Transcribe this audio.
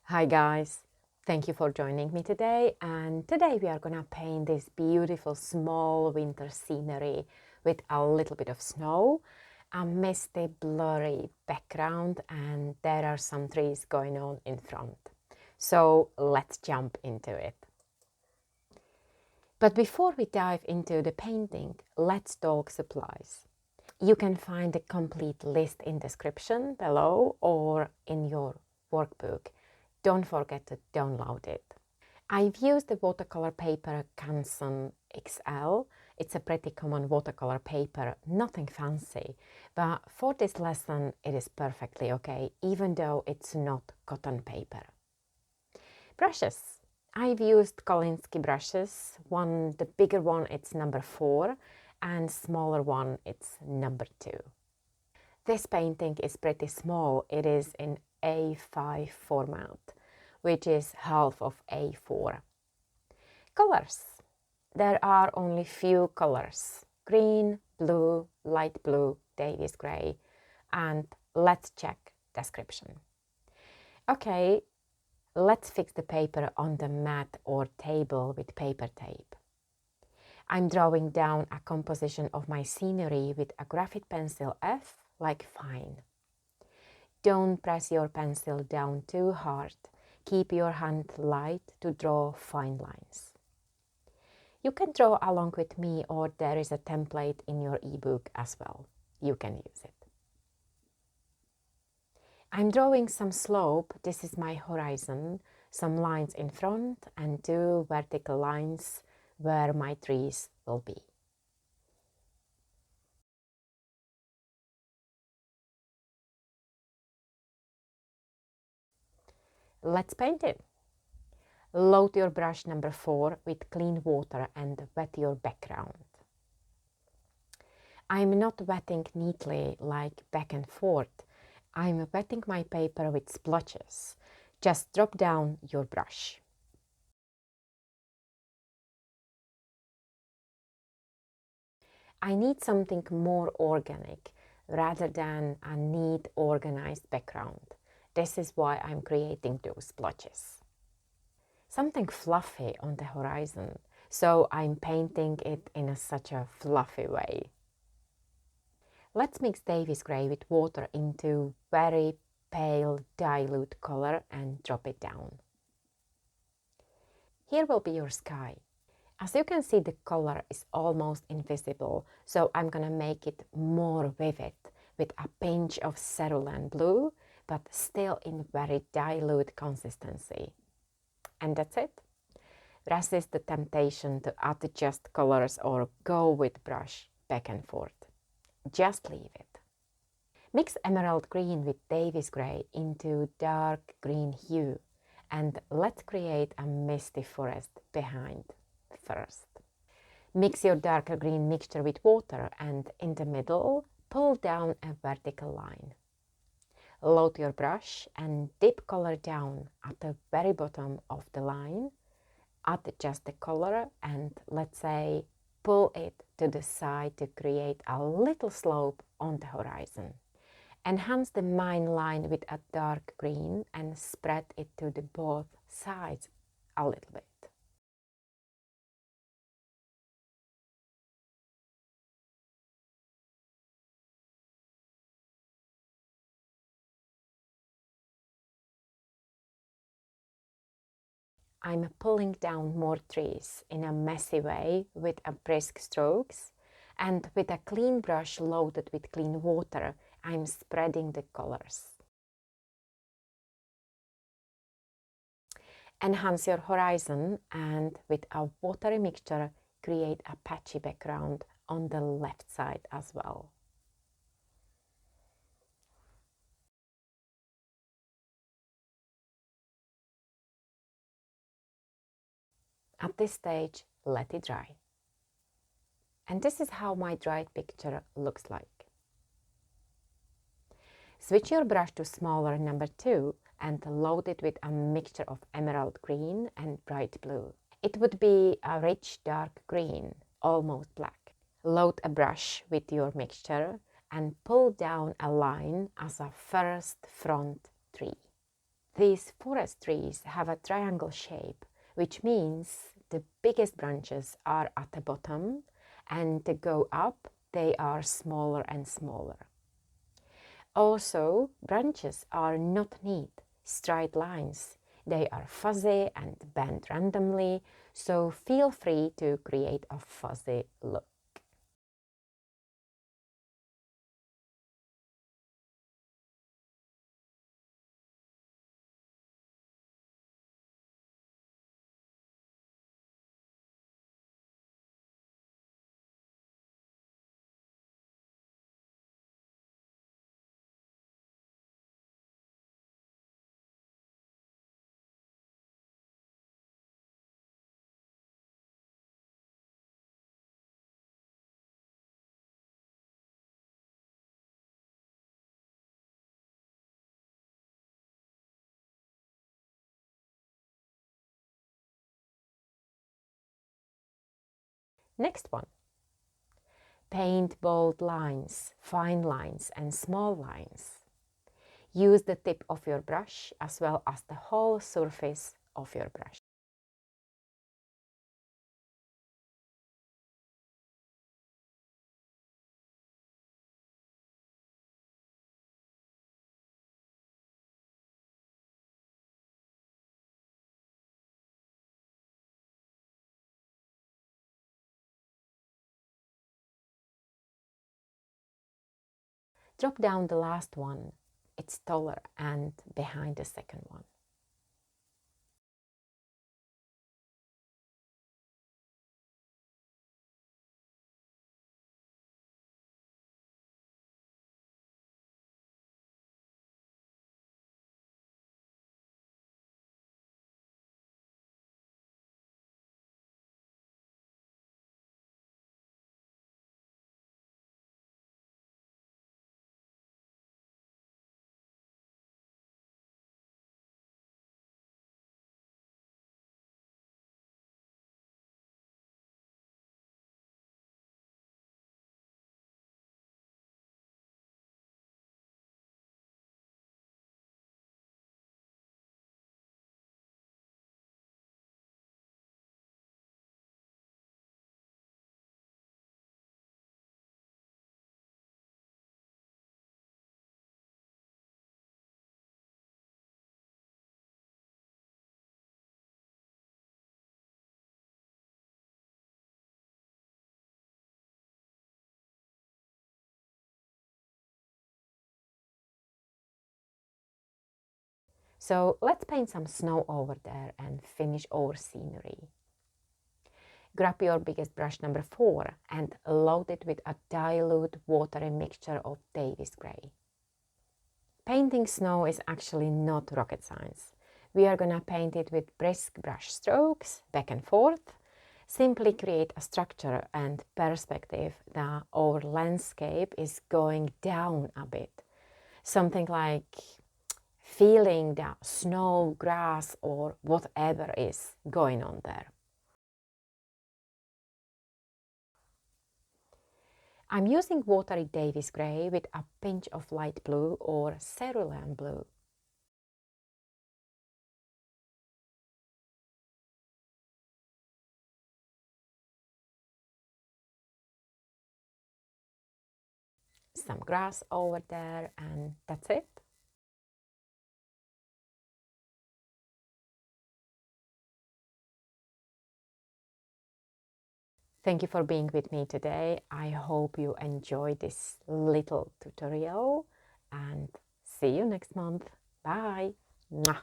Hi guys, thank you for joining me today, and today we are gonna paint this beautiful small winter scenery with a little bit of snow, a misty blurry background, and there are some trees going on in front. So let's jump into it. But before we dive into the painting, let's talk supplies. You can find the complete list in description below or in your workbook. Don't forget to download it. I've used the watercolor paper CANSON XL. It's a pretty common watercolor paper, nothing fancy, but for this lesson it is perfectly okay, even though it's not cotton paper. Brushes. I've used Kolinsky brushes. The bigger one, it's number 4, and smaller one, it's number 2. This painting is pretty small. It is in A5 format, which is half of A4. Colors. There are only few colors: green, blue, light blue, Davy's grey, and let's check description. Okay, let's fix the paper on the mat or table with paper tape. I'm drawing down a composition of my scenery with a graphite pencil F, like fine. Don't press your pencil down too hard. Keep your hand light to draw fine lines. You can draw along with me, or there is a template in your ebook as well. You can use it. I'm drawing some slope. This is my horizon, some lines in front and 2 vertical lines where my trees will be. Let's paint it. Load your brush number 4 with clean water and wet your background. I'm not wetting neatly like back and forth. I'm wetting my paper with splotches. Just drop down your brush. I need something more organic rather than a neat, organized background. This is why I'm creating those splotches. Something fluffy on the horizon, so I'm painting it in such a fluffy way. Let's mix Davy's grey with water into very pale dilute color and drop it down. Here will be your sky. As you can see, the color is almost invisible, so I'm gonna make it more vivid with a pinch of cerulean blue, but still in very dilute consistency. And that's it. Resist the temptation to adjust colors or go with brush back and forth. Just leave it. Mix emerald green with Davy's grey into dark green hue, and let's create a misty forest behind first. Mix your darker green mixture with water and in the middle, pull down a vertical line. Load your brush and dip color down at the very bottom of the line. Adjust the color and, let's say, pull it to the side to create a little slope on the horizon. Enhance the main line with a dark green and spread it to the both sides a little bit. I'm pulling down more trees in a messy way with a brisk strokes, and with a clean brush loaded with clean water, I'm spreading the colors. Enhance your horizon and with a watery mixture, create a patchy background on the left side as well. At this stage, let it dry. And this is how my dried picture looks like. Switch your brush to smaller number 2 and load it with a mixture of emerald green and bright blue. It would be a rich dark green, almost black. Load a brush with your mixture and pull down a line as a first front tree. These forest trees have a triangle shape, which means the biggest branches are at the bottom, and to go up, they are smaller and smaller. Also, branches are not neat, straight lines. They are fuzzy and bend randomly, so feel free to create a fuzzy look. Next one. Paint bold lines, fine lines and small lines. Use the tip of your brush as well as the whole surface of your brush. Drop down the last one. It's taller and behind the second one. So let's paint some snow over there and finish our scenery. Grab your biggest brush number 4 and load it with a dilute watery mixture of Davy's Grey. Painting snow is actually not rocket science. We are gonna paint it with brisk brush strokes, back and forth. Simply create a structure and perspective that our landscape is going down a bit. Something like feeling the snow, grass, or whatever is going on there. I'm using watery Davy's Grey with a pinch of light blue or Cerulean blue. Some grass over there, and that's it. Thank you for being with me today. I hope you enjoyed this little tutorial and see you next month. Bye! Mwah.